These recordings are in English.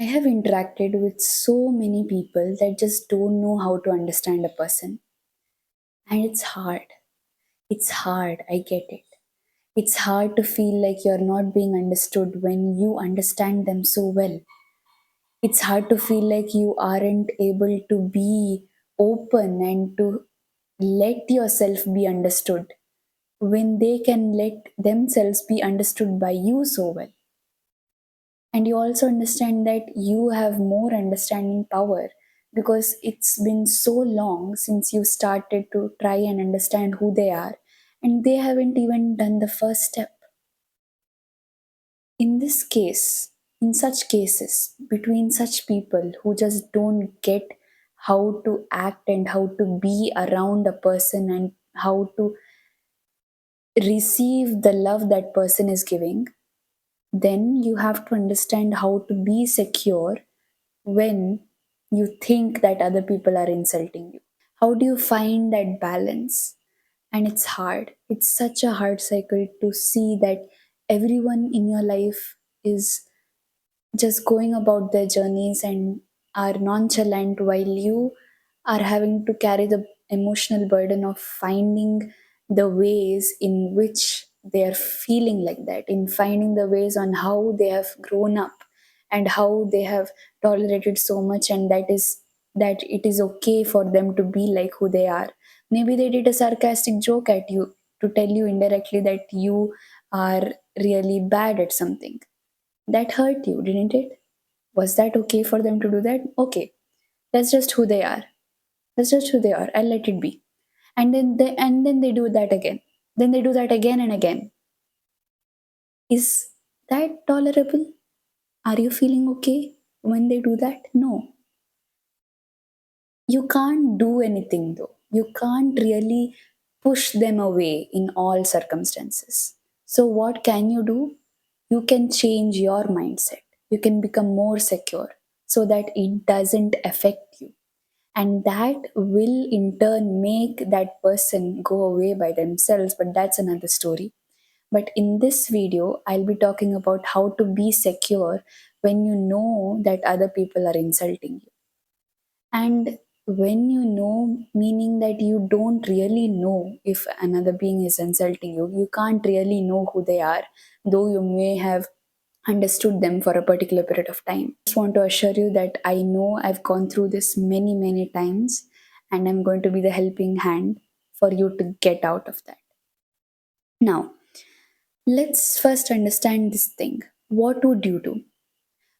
I have interacted with so many people that just don't know how to understand a person. And it's hard. It's hard. I get it. It's hard to feel like you're not being understood when you understand them so well. It's hard to feel like you aren't able to be open and to let yourself be understood when they can let themselves be understood by you so well. And you also understand that you have more understanding power because it's been so long since you started to try and understand who they are, and they haven't even done the first step. In this case, in such cases, between such people who just don't get how to act and how to be around a person and how to receive the love that person is giving, then you have to understand how to be secure when you think that other people are insulting you. How do you find that balance? And it's hard. It's such a hard cycle to see that everyone in your life is just going about their journeys and are nonchalant while you are having to carry the emotional burden of finding the ways in which they are feeling like that, in finding the ways on how they have grown up and how they have tolerated so much, and that it is okay for them to be like who they are. Maybe they did a sarcastic joke at you to tell you indirectly that you are really bad at something. That hurt you, didn't it? Was that okay for them to do that? Okay, that's just who they are. That's just who they are. I'll let it be. And then they do that again. Then they do that again and again. Is that tolerable? Are you feeling okay when they do that? No. You can't do anything though. You can't really push them away in all circumstances. So, what can you do? You can change your mindset. You can become more secure so that it doesn't affect you. And that will in turn make that person go away by themselves, but that's another story. But in this video, I'll be talking about how to be secure when you know that other people are insulting you. And when you know, meaning that you don't really know if another being is insulting you, you can't really know who they are, though you may have understood them for a particular period of time. I just want to assure you that I know I've gone through this many, many times, and I'm going to be the helping hand for you to get out of that. Now, let's first understand this thing. What would you do?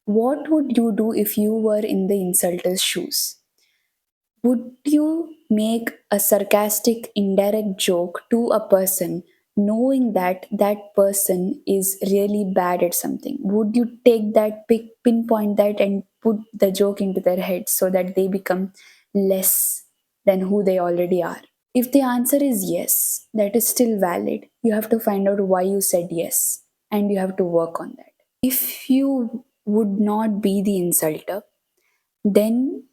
What would you do if you were in the insulter's shoes? Would you make a sarcastic, indirect joke to a person knowing that that person is really bad at something? Would you take that, pinpoint that, and put the joke into their head so that they become less than who they already are? If the answer is yes, that is still valid. You have to find out why you said yes and you have to work on that. If you would not be the insulter, then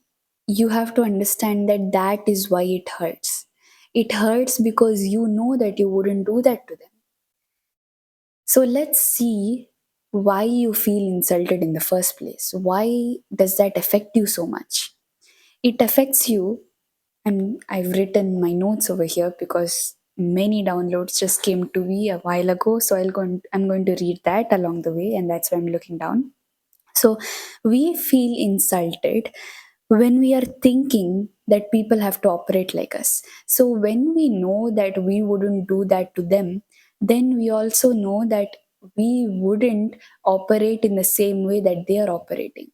you have to understand that that is why it hurts. It hurts because you know that you wouldn't do that to them. So let's see why you feel insulted in the first place. Why does that affect you so much? It affects you, and I've written my notes over here because many downloads just came to me a while ago. So I'm going to read that along the way, and that's why I'm looking down. So we feel insulted when we are thinking that people have to operate like us. So when we know that we wouldn't do that to them, then we also know that we wouldn't operate in the same way that they are operating.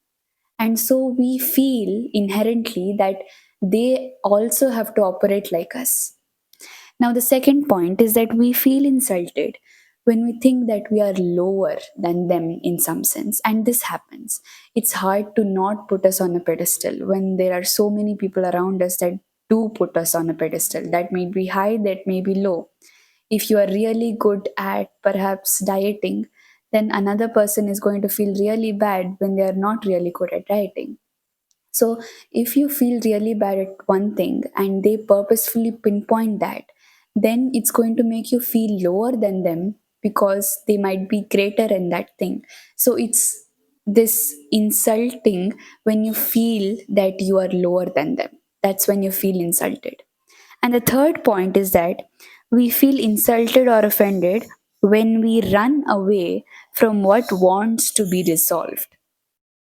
And so we feel inherently that they also have to operate like us. Now, the second point is that we feel insulted when we think that we are lower than them in some sense. And this happens. It's hard to not put us on a pedestal when there are so many people around us that do put us on a pedestal. That may be high, that may be low. If you are really good at perhaps dieting, then another person is going to feel really bad when they are not really good at dieting. So, if you feel really bad at one thing and they purposefully pinpoint that, then it's going to make you feel lower than them because they might be greater in that thing. So, it's this insulting when you feel that you are lower than them. That's when you feel insulted. And the third point is that we feel insulted or offended when we run away from what wants to be resolved.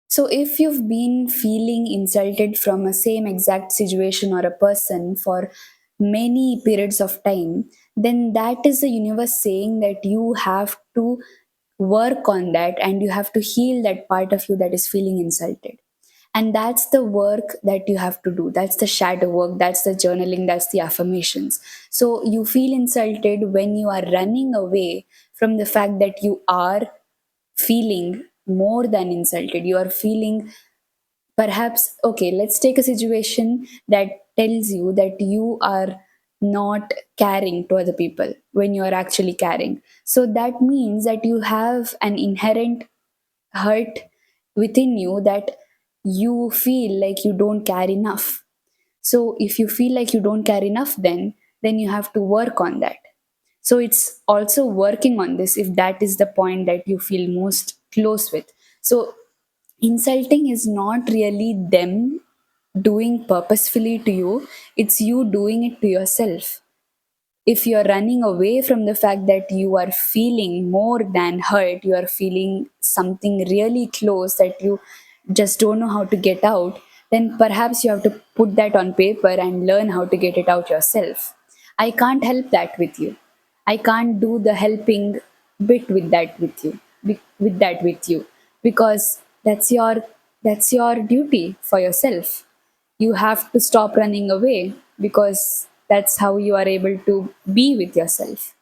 So, if you've been feeling insulted from a same exact situation or a person for many periods of time, then that is the universe saying that you have to work on that and you have to heal that part of you that is feeling insulted. And that's the work that you have to do. That's the shadow work, that's the journaling, that's the affirmations. So, you feel insulted when you are running away from the fact that you are feeling more than insulted. You are feeling, perhaps, okay, let's take a situation that tells you that you are not caring to other people when you are actually caring. So that means that you have an inherent hurt within you, that you feel like you don't care enough. So if you feel like you don't care enough, then you have to work on that. So it's also working on this if that is the point that you feel most close with. So insulting is not really them doing purposefully to you, it's you doing it to yourself. If you're running away from the fact that you are feeling more than hurt, you are feeling something really close that you just don't know how to get out, then perhaps you have to put that on paper and learn how to get it out yourself. I can't help that with you. I can't do the helping bit with that with you, because that's your duty for yourself. You have to stop running away, because that's how you are able to be with yourself.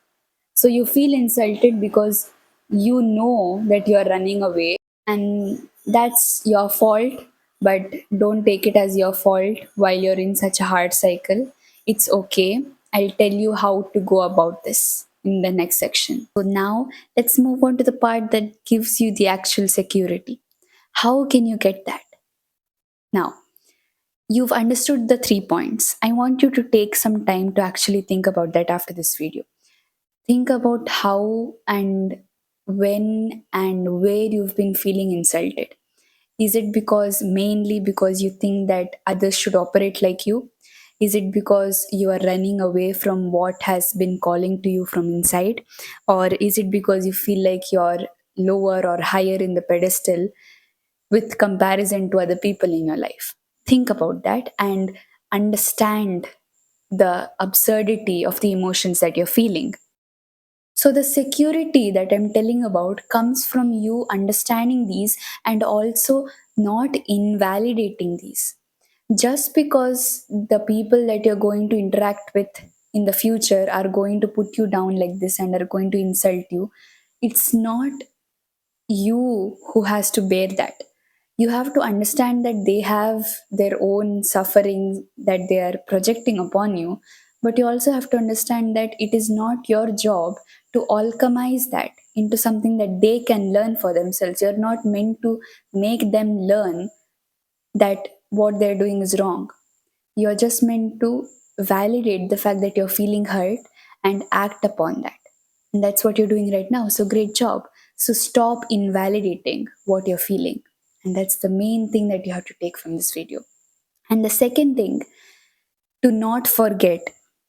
So you feel insulted because you know that you are running away, and that's your fault, but don't take it as your fault while you're in such a hard cycle. It's okay. I'll tell you how to go about this in the next section. So now let's move on to the part that gives you the actual security. How can you get that? Now, you've understood the 3 points. I want you to take some time to actually think about that after this video. Think about how and when and where you've been feeling insulted. Is it mainly because you think that others should operate like you? Is it because you are running away from what has been calling to you from inside? Or is it because you feel like you're lower or higher in the pedestal with comparison to other people in your life? Think about that and understand the absurdity of the emotions that you're feeling. So, the security that I'm telling about comes from you understanding these and also not invalidating these. Just because the people that you're going to interact with in the future are going to put you down like this and are going to insult you, it's not you who has to bear that. You have to understand that they have their own suffering that they are projecting upon you, but you also have to understand that it is not your job to alchemize that into something that they can learn for themselves. You're not meant to make them learn that what they're doing is wrong. You're just meant to validate the fact that you're feeling hurt and act upon that. And that's what you're doing right now. So great job. So stop invalidating what you're feeling. And that's the main thing that you have to take from this video. And the second thing to not forget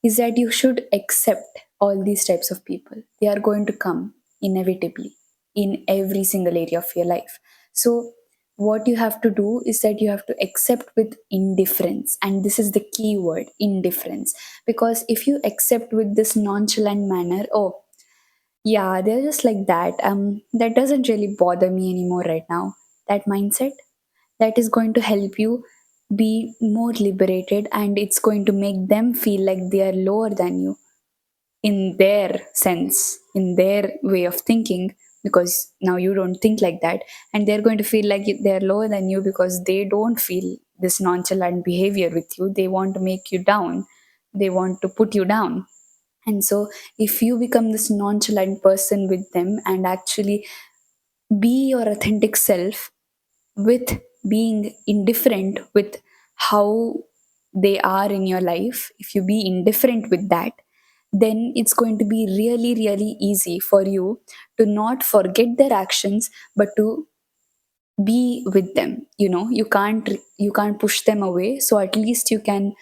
is that you should accept all these types of people. They are going to come inevitably in every single area of your life. So, what you have to do is that you have to accept with indifference. And this is the key word, indifference. Because if you accept with this nonchalant manner, oh, yeah, they're just like that. That doesn't really bother me anymore right now. That mindset, that is going to help you be more liberated, and it's going to make them feel like they are lower than you in their sense, in their way of thinking, because now you don't think like that, and they're going to feel like they're lower than you because they don't feel this nonchalant behavior with you. They want to make you down, they want to put you down. And so, if you become this nonchalant person with them and actually be your authentic self with being indifferent with how they are in your life, if you be indifferent with that, then it's going to be really, really easy for you to not forget their actions, but to be with them. You can't push them away, so at least you can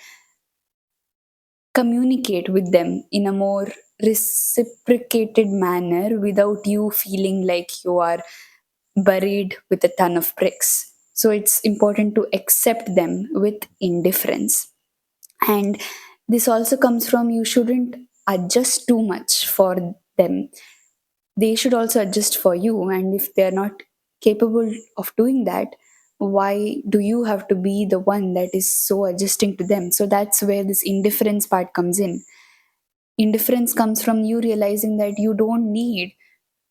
communicate with them in a more reciprocated manner without you feeling like you are buried with a ton of bricks. So it's important to accept them with indifference. And this also comes from, you shouldn't adjust too much for them. They should also adjust for you. And if they're not capable of doing that, why do you have to be the one that is so adjusting to them? So that's where this indifference part comes in. Indifference comes from you realizing that you don't need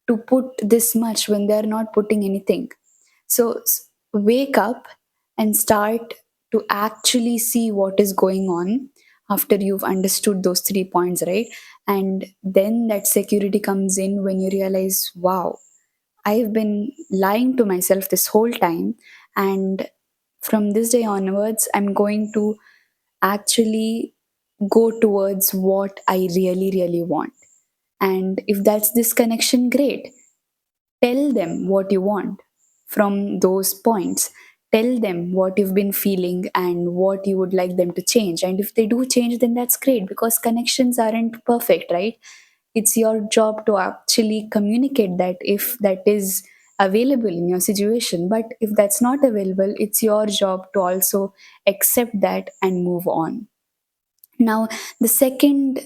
to put this much when they're not putting anything. So wake up and start to actually see what is going on after you've understood those 3 points, right? And then that security comes in when you realize, wow, I've been lying to myself this whole time. And from this day onwards, I'm going to actually go towards what I really, really want. And if that's this connection, great. Tell them what you want from those points. Tell them what you've been feeling and what you would like them to change. And if they do change, then that's great, because connections aren't perfect, right? It's your job to actually communicate that if that is available in your situation. But if that's not available, it's your job to also accept that and move on. Now, the second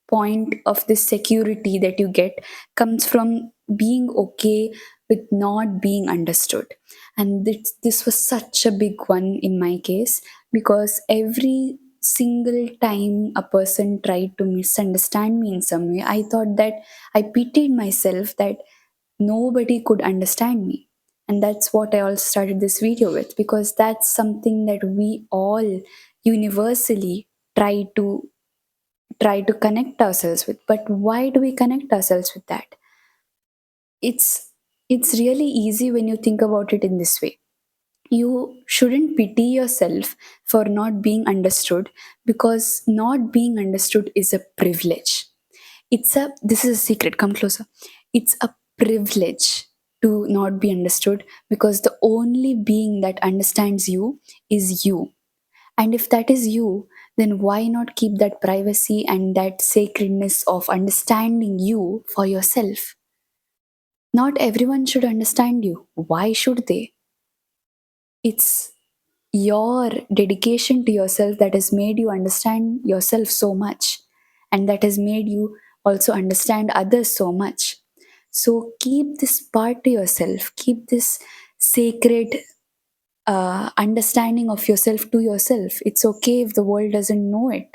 point of this security that you get comes from being okay with not being understood. And this was such a big one in my case, because every single time a person tried to misunderstand me in some way, I thought that I pitied myself that nobody could understand me. And that's what I also started this video with, because that's something that we all universally try to connect ourselves with. But why do we connect ourselves with that? It's it's really easy when you think about it in this way. You shouldn't pity yourself for not being understood, because not being understood is a privilege. This is a secret, come closer. It's a privilege to not be understood, because the only being that understands you is you. And if that is you, then why not keep that privacy and that sacredness of understanding you for yourself? Not everyone should understand you. Why should they? It's your dedication to yourself that has made you understand yourself so much, and that has made you also understand others so much. So keep this part to yourself, keep this sacred understanding of yourself to yourself. It's okay if the world doesn't know it.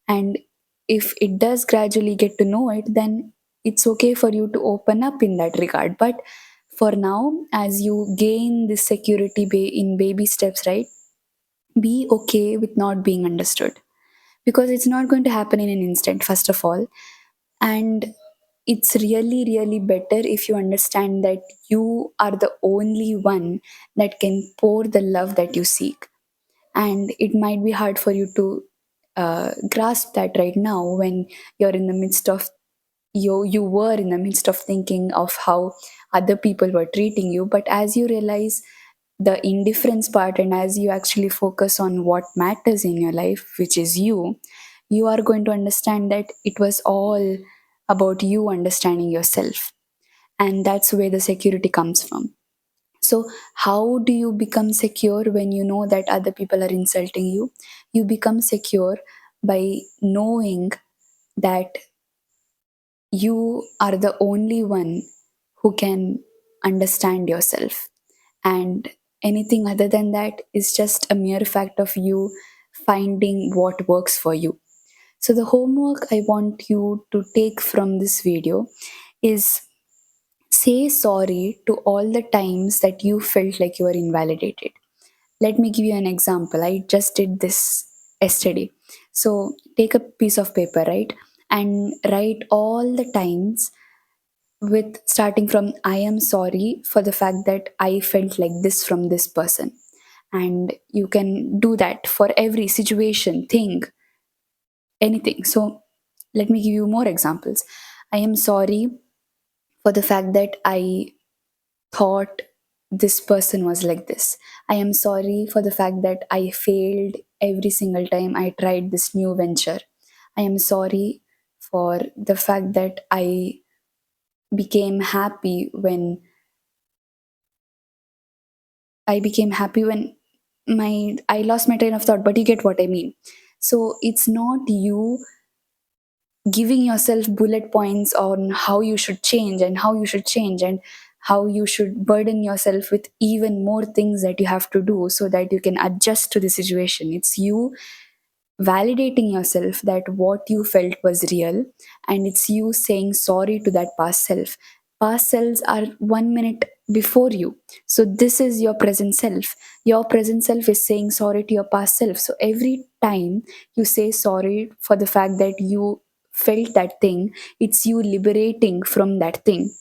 And if it does gradually get to know it, then it's okay for you to open up in that regard. But for now, as you gain this security in baby steps, right? Be okay with not being understood, because it's not going to happen in an instant, first of all. And it's really, really better if you understand that you are the only one that can pour the love that you seek. And it might be hard for you to grasp that right now, when you're in the midst of you were in the midst of thinking of how other people were treating you. But as you realize the indifference part, and as you actually focus on what matters in your life, which is you are going to understand that it was all about you understanding yourself. And that's where the security comes from. So, how do you become secure when you know that other people are insulting you? You become secure by knowing that you are the only one who can understand yourself. And anything other than that is just a mere fact of you finding what works for you. So, the homework I want you to take from this video is, say sorry to all the times that you felt like you were invalidated. Let me give you an example. I just did this yesterday. So take a piece of paper, right? And write all the times, with starting from I am sorry for the fact that I felt like this from this person. And you can do that for every situation, thing, anything. So let me give you more examples. I am sorry for the fact that I thought this person was like this. I am sorry for the fact that I failed every single time I tried this new venture. I am sorry for the fact that became happy when I became happy when my I lost my train of thought, but you get what I mean. So it's not you giving yourself bullet points on how you should change and how you should change and how you should burden yourself with even more things that you have to do so that you can adjust to the situation. It's you validating yourself that what you felt was real, and it's you saying sorry to that past self. Past selves are 1 minute before you, so this is your present self. Your present self is saying sorry to your past self. So every time you say sorry for the fact that you felt that thing, it's you liberating from that thing.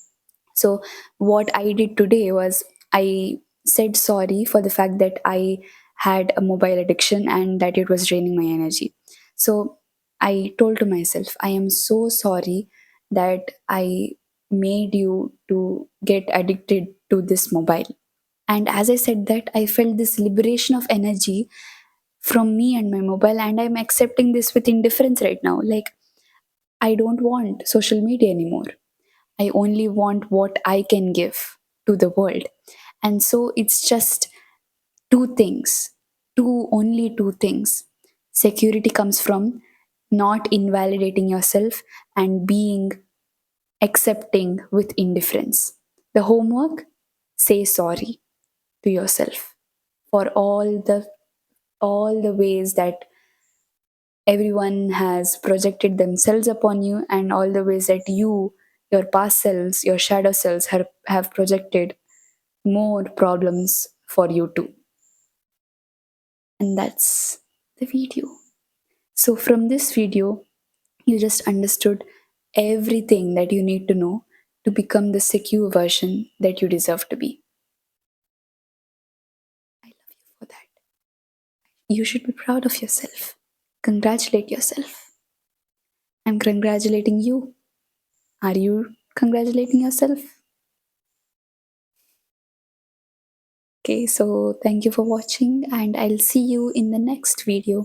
So, what I did today was I said sorry for the fact that I had a mobile addiction and that it was draining my energy. So, I told to myself, I am so sorry that I made you to get addicted to this mobile. And as I said that, I felt this liberation of energy from me and my mobile, and I'm accepting this with indifference right now. Like, I don't want social media anymore. I only want what I can give to the world. And so it's just two things, only two things. Security comes from not invalidating yourself and being accepting with indifference. The homework, say sorry to yourself for all the ways that everyone has projected themselves upon you, and all the ways that your past selves, your shadow selves have projected more problems for you too. And that's the video. So, from this video, you just understood everything that you need to know to become the secure version that you deserve to be. I love you for that. You should be proud of yourself. Congratulate yourself. I'm congratulating you. Are you congratulating yourself? Okay, so thank you for watching, and I'll see you in the next video.